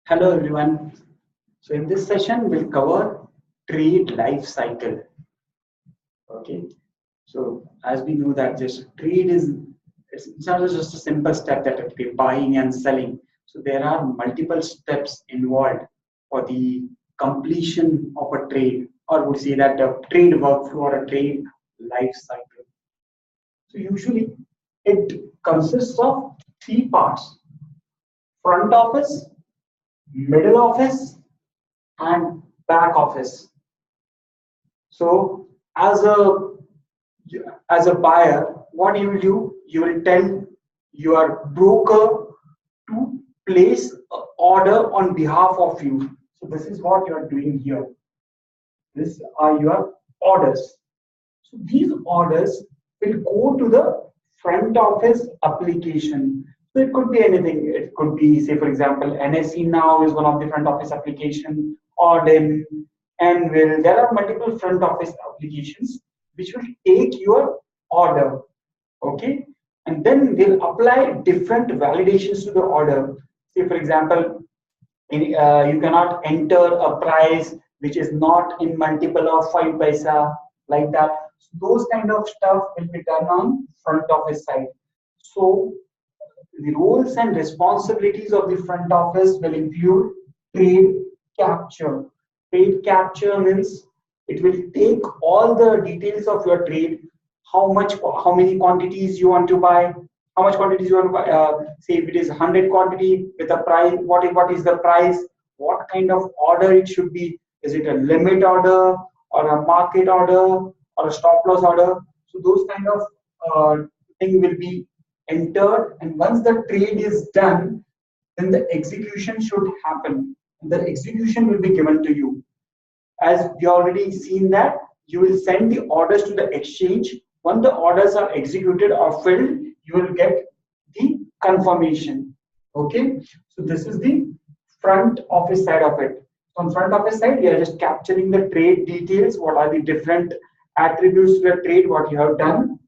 Hello everyone. So in this session we'll cover trade life cycle. Okay. So as we know that this trade it's not just a simple step that okay, buying and selling. So there are multiple steps involved for the completion of a trade, or would say that a trade workflow or a trade life cycle. So usually it consists of three parts: front office, middle office, and back office. So as a buyer, what you will do, you will tell your broker to place an order on behalf of you. So this is what you are doing here. These are your orders. So these orders will go to the front office application. So it could be anything. It could be, say, for example, NSE Now is one of the front office application, Odin, Anvil. There are multiple front office applications which will take your order. Okay. And then they'll apply different validations to the order. Say, for example, you cannot enter a price which is not in multiple of 5 paisa, like that. So those kind of stuff will be done on front office side. So the roles and responsibilities of the front office will include trade capture. Trade capture means it will take all the details of your trade, how many quantities you want to buy, how much quantities you want to buy. Say if it is 100 quantity with a price, what is the price? What kind of order it should be? Is it a limit order or a market order or a stop loss order? So those kind of thing will be entered, and once the trade is done, then the execution should happen. The execution will be given to you. As we already seen that you will send the orders to the exchange. Once the orders are executed or filled, you will get the confirmation. Okay, so this is the front office side of it. On front office side, we are just capturing the trade details. What are the different attributes to the trade, what you have done.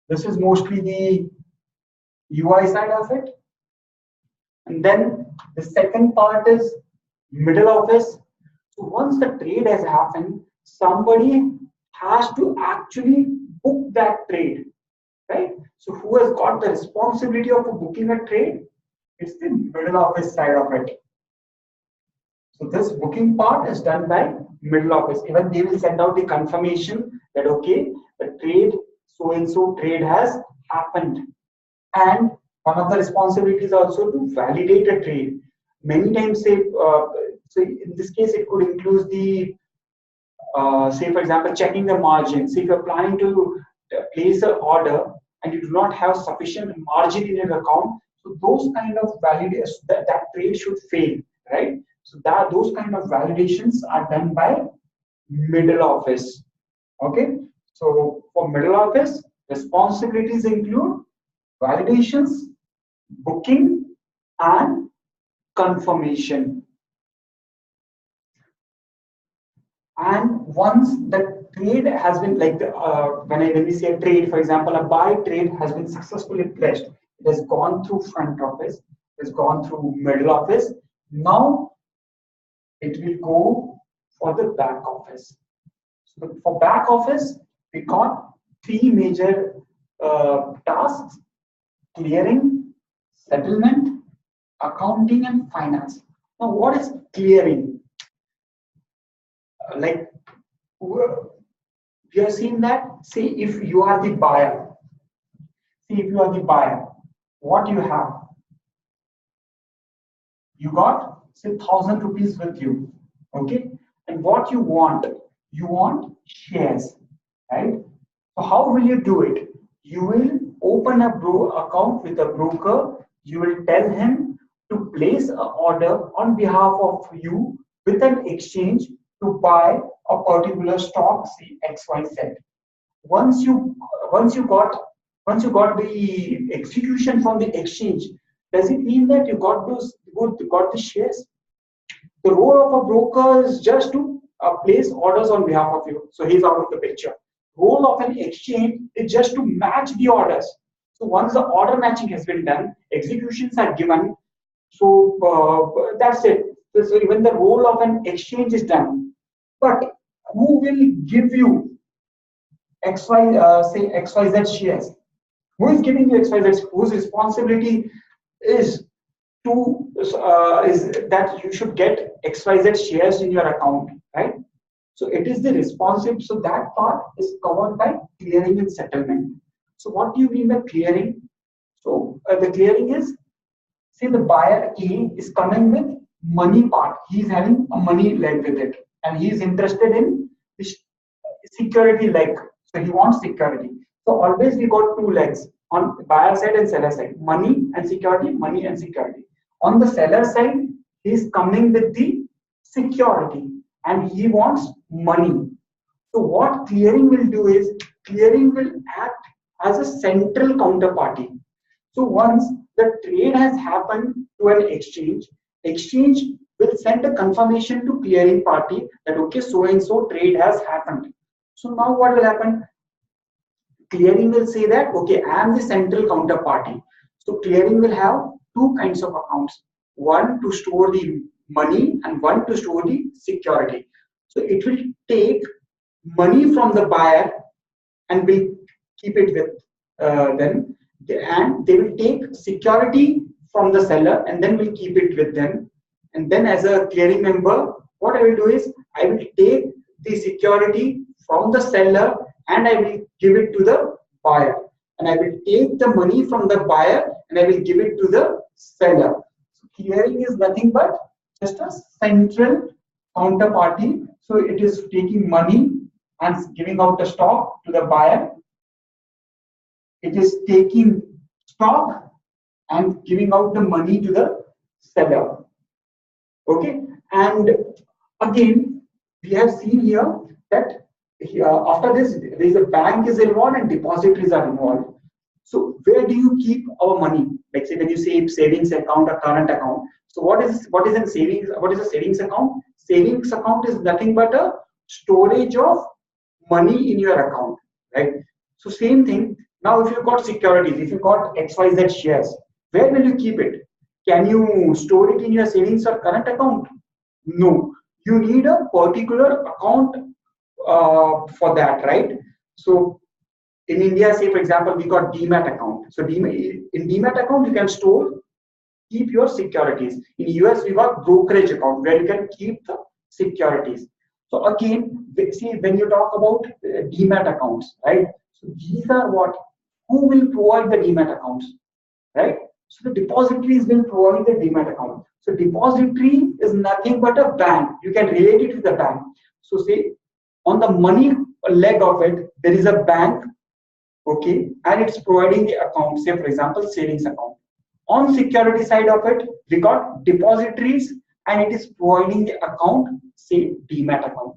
This is mostly the UI side of it. And then the second part is middle office. So once the trade has happened, somebody has to actually book that trade, right? So who has got the responsibility of booking a trade? It's the middle office side of it. So this booking part is done by middle office. Even they will send out the confirmation that okay, the trade, so and so trade has happened. And one of the responsibilities also to validate a trade. Many times, say, so in this case, it could include the, say, for example, checking the margin. So if you're planning to place an order and you do not have sufficient margin in your account, so those kind of validations, that trade should fail, right? So that those kind of validations are done by middle office. Okay. So for middle office, responsibilities include validations, booking, and confirmation. And once the trade has been like when we say a trade, for example, a buy trade has been successfully pledged, it has gone through front office, it has gone through middle office. Now it will go for the back office. So for back office, we got three major tasks: clearing, settlement, accounting, and finance. Now, what is clearing? Like we have seen that. Say if you are the buyer, what you have? You got say 1,000 rupees with you, okay? And what you want? You want shares, right? So how will you do it? You will open a account with a broker. You will tell him to place an order on behalf of you with an exchange to buy a particular stock, say XYZ. Once you got the execution from the exchange, does it mean that you got the shares? The role of a broker is just to place orders on behalf of you. So he's out of the picture. Role of an exchange is just to match the orders. So once the order matching has been done, executions are given, So that's it. So even the role of an exchange is done. But who will give you say XYZ shares? Who is giving you XYZ? Whose responsibility is is that you should get XYZ shares in your account, right? So it is the responsive. So that part is covered by clearing and settlement. So what do you mean by clearing? So the clearing is, say the buyer A is coming with money part. He is having a money leg with it, and he is interested in this security leg. So he wants security. So always we got two legs on buyer side and seller side: money and security, money and security. On the seller side, he is coming with the security and he wants money. So what clearing will do is, clearing will act as a central counterparty. So once the trade has happened to an exchange, exchange will send a confirmation to clearing party that okay, so and so trade has happened. So now what will happen? Clearing will say that okay, I am the central counterparty. So clearing will have two kinds of accounts: one to store the money and one to store the security. So it will take money from the buyer and will keep it with them, and they will take security from the seller and then will keep it with them. And then as a clearing member, what I will do is I will take the security from the seller and I will give it to the buyer, and I will take the money from the buyer and I will give it to the seller. So clearing is nothing but just a central counterparty. So it is taking money and giving out the stock to the buyer. It is taking stock and giving out the money to the seller. Okay, and again we have seen here that here, after this there is a bank is involved and depositories are involved. So where do you keep our money? Like say when you say savings account or current account. So what is in savings? What is a savings account? Savings account is nothing but a storage of money in your account, right? So same thing. Now if you've got securities, if you've got XYZ shares, where will you keep it? Can you store it in your savings or current account? No. You need a particular account for that, right? So in India, say for example, we got Demat account. So in Demat account, you can keep your securities. In US, we got brokerage account where you can keep the securities. So again, see when you talk about Demat accounts, right? So these are what, who will provide the Demat accounts, right? So the depositories will provide the Demat account. So depository is nothing but a bank. You can relate it to the bank. So say on the money leg of it, there is a bank, okay, and it's providing the account, say for example, savings account. On security side of it, we got depositories and it is providing the account, say Demat account,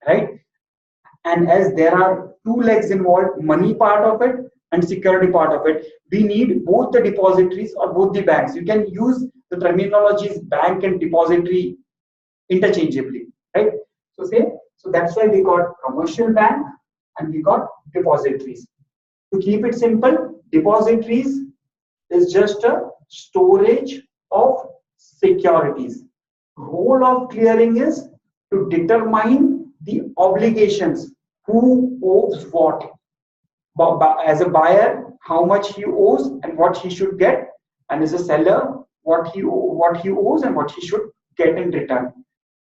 right? And as there are two legs involved, money part of it and security part of it, we need both the depositories or both the banks. You can use the terminologies bank and depository interchangeably, right? So that's why we got commercial bank and we got depositories. To keep it simple, depositories is just a storage of securities. Role of clearing is to determine the obligations, who owes what. As a buyer, how much he owes and what he should get, and as a seller, what he owes and what he should get in return.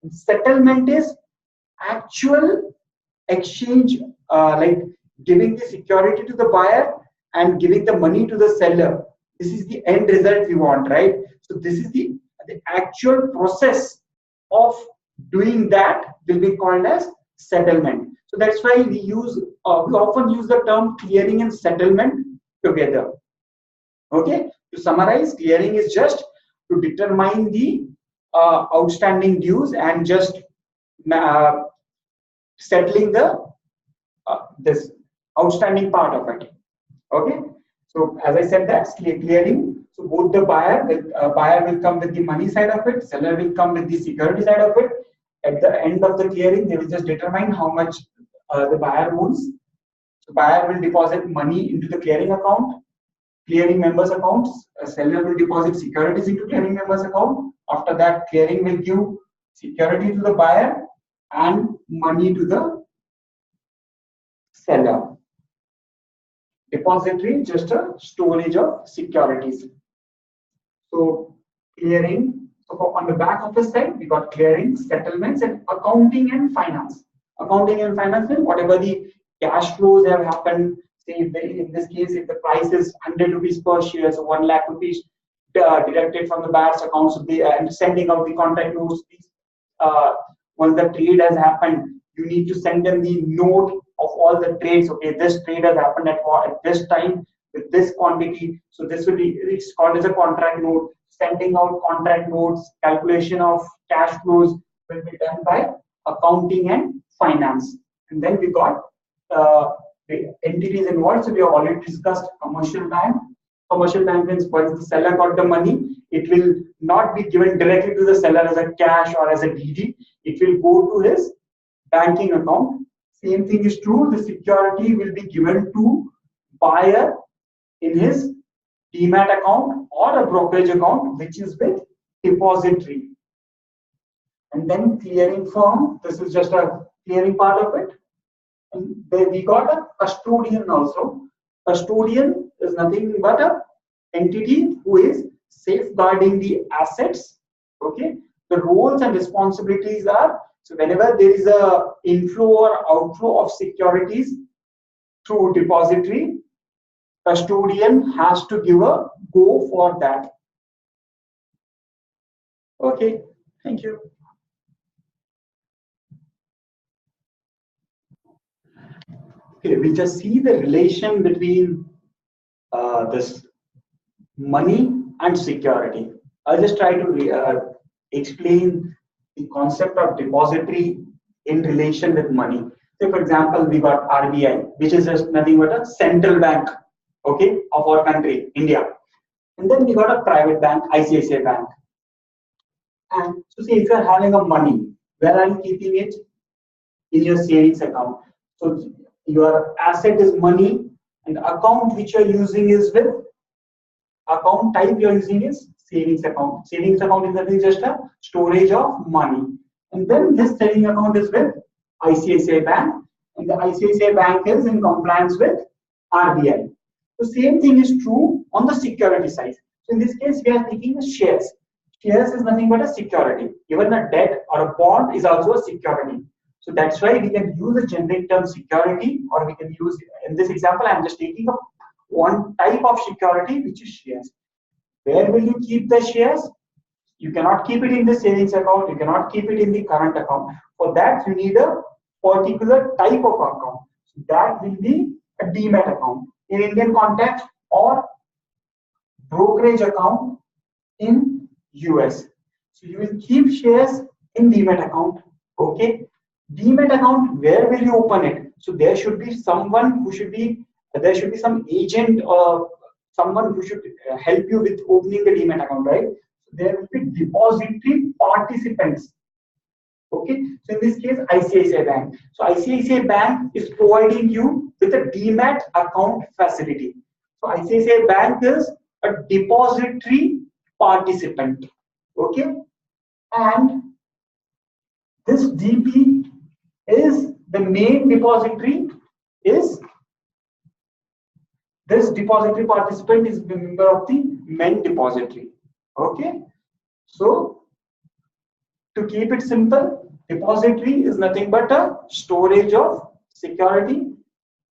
Settlement is actual exchange, like giving the security to the buyer and giving the money to the seller. This is the end result we want, right? So this is the actual process of doing that will be called as settlement. So that's why we often use the term clearing and settlement together. Okay, to summarize, clearing is just to determine the outstanding dues and just settling the this outstanding part of it. Okay, so as I said, that's clearing. So both the buyer will come with the money side of it, seller will come with the security side of it. At the end of the clearing, they will just determine how much the buyer owns. So buyer will deposit money into the clearing account. clearing members accounts. A seller will deposit securities into clearing members account. After that, clearing will give security to the buyer and money to the seller. Depository, just a storage of securities. So clearing, so on the back office side, we got clearing, settlements, and accounting and finance. Accounting and finance means whatever the cash flows have happened. Say if in this case, if the price is 100 rupees per share, so 1 lakh rupees deducted from the buyer's account, so they and sending out the contract notes. Once the trade has happened, you need to send them the note of all the trades. Okay, this trade has happened at this time with this quantity, so this will be, it's called as a contract note. Sending out contract notes, calculation of cash flows will be done by accounting and finance. And then we got the entities involved. So we have already discussed commercial bank. Commercial bank means once the seller got the money, it will not be given directly to the seller as a cash or as a DD. It will go to his banking account. Same thing is true. The security will be given to buyer in his demat account or a brokerage account, which is with depository. And then clearing firm. This is just a clearing part of it. And then we got a custodian also. Custodian is nothing but a entity who is safeguarding the assets. Okay. The roles and responsibilities are, so whenever there is a inflow or outflow of securities through depository, custodian has to give a go for that. Okay, thank you. Okay, we just see the relation between this money and security. I'll just try to explain the concept of depository in relation with money. So, for example, we got RBI, which is just nothing but a central bank, okay, of our country, India. And then we got a private bank, ICICI Bank. And so, say if you are having a money, where are you keeping it? In your savings account. So your asset is money, and the account which you are using is with account type you are using is savings account. Savings account is nothing just a storage of money. And then this saving account is with ICICI Bank, and the ICICI Bank is in compliance with RBI. The same thing is true on the security side. So in this case, we are taking the shares. Shares is nothing but a security. Even a debt or a bond is also a security. So that's why we can use the generic term security, or we can use, in this example, I'm just taking up one type of security, which is shares. Where will you keep the shares? You cannot keep it in the savings account. You cannot keep it in the current account. For that, you need a particular type of account. So that will be a demat account in Indian context, or brokerage account in US. So you will keep shares in demat account. Okay. Demat account, where will you open it? So there should be someone who should be, there should be some agent or someone who should help you with opening the demat account, right? So there will be depository participants. Okay, so in this case, ICICI Bank. So ICICI Bank is providing you with a demat account facility. So ICICI Bank is a depository participant. Okay, and this DP is the main depository. Is this depository participant is the member of the main depository. Okay, so to keep it simple, depository is nothing but a storage of security.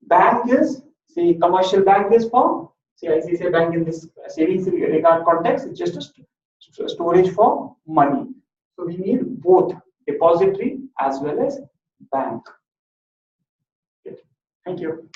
Bank is, say, commercial bank is for, say, ICICI Bank in this savings regard context, it's just a storage for money. So we need both depository as well as bank. Okay. Thank you.